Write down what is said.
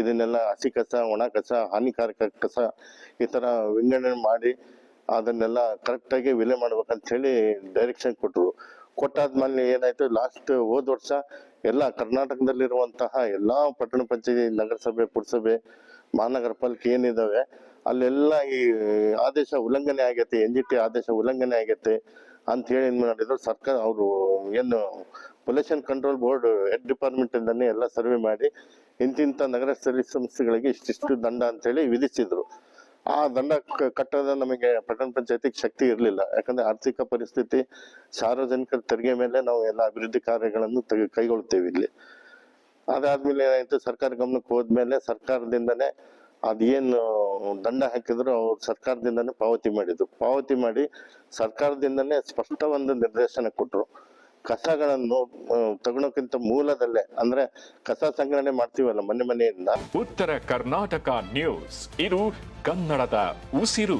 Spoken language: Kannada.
ಇದನ್ನೆಲ್ಲ ಹಸಿ ಕಸ, ಒಣ ಕಸ, ಹಾನಿಕಾರಕ ಕಸ ಈ ಥರ ವಿಂಗಡಣೆ ಮಾಡಿ ಅದನ್ನೆಲ್ಲ ಕರೆಕ್ಟಾಗಿ ವಿಲೆ ಮಾಡ್ಬೇಕಂತ ಹೇಳಿ ಡೈರೆಕ್ಷನ್ ಕೊಟ್ಟರು. ಕೊಟ್ಟಾದ್ಮೇಲೆ ಏನಾಯ್ತು, ಲಾಸ್ಟ್ ಹೋದ ವರ್ಷ ಎಲ್ಲ ಕರ್ನಾಟಕದಲ್ಲಿರುವಂತಹ ಎಲ್ಲ ಪಟ್ಟಣ ಪಂಚಾಯತಿ, ನಗರಸಭೆ, ಪುರಸಭೆ, ಮಹಾನಗರ ಪಾಲಿಕೆ ಏನಿದಾವೆ ಅಲ್ಲೆಲ್ಲ ಈ ಆದೇಶ ಉಲ್ಲಂಘನೆ ಆಗೈತೆ, NGT ಆದೇಶ ಉಲ್ಲಂಘನೆ ಆಗೈತೆ ಅಂತ ಹೇಳಿ ಏನ್ ಮಾಡಿದ್ರು ಸರ್ಕಾರ. ಅವರು ಏನು pollution control board head department ಇಂದಾನೆ ಎಲ್ಲ ಸರ್ವೆ ಮಾಡಿ ಇಂತಿಂತ ನಗರ ಸ್ಥಳೀಯ ಸಂಸ್ಥೆಗಳಿಗೆ ಇಷ್ಟಿಷ್ಟು ದಂಡ ಅಂತ ಹೇಳಿ ವಿಧಿಸಿದ್ರು. ಆ ದಂಡ ಕಟ್ಟೋದ ನಮಗೆ ಪಟ್ಟಣ ಪಂಚಾಯತಿಗೆ ಶಕ್ತಿ ಇರಲಿಲ್ಲ. ಯಾಕಂದ್ರೆ ಆರ್ಥಿಕ ಪರಿಸ್ಥಿತಿ, ಸಾರ್ವಜನಿಕರ ತೆರಿಗೆ ಮೇಲೆ ನಾವು ಎಲ್ಲ ಅಭಿವೃದ್ಧಿ ಕಾರ್ಯಗಳನ್ನು ಕೈಗೊಳ್ತೇವೆ ಇಲ್ಲಿ. ಅದಾದ್ಮೇಲೆ ಏನಾಯ್ತು, ಸರ್ಕಾರ ಗಮನಕ್ಕೆ ಹೋದ್ಮೇಲೆ ಸರ್ಕಾರದಿಂದನೇ ಅದೇನು ದಂಡ ಹಾಕಿದ್ರು ಅವ್ರು ಸರ್ಕಾರದಿಂದನೇ ಪಾವತಿ ಮಾಡಿ ಸರ್ಕಾರದಿಂದನೇ ಸ್ಪಷ್ಟ ಒಂದು ನಿರ್ದೇಶನ ಕೊಟ್ಟರು. ಕಸಗಳನ್ನು ತಗೊಳಕ್ಕಿಂತ ಮೂಲದಲ್ಲೇ, ಅಂದ್ರೆ ಕಸ ಸಂಗ್ರಹಣೆ ಮಾಡ್ತೀವಲ್ಲ ಮನೆಯಿಂದ. ಉತ್ತರ ಕರ್ನಾಟಕ ನ್ಯೂಸ್, ಇದು ಕನ್ನಡದ ಉಸಿರು.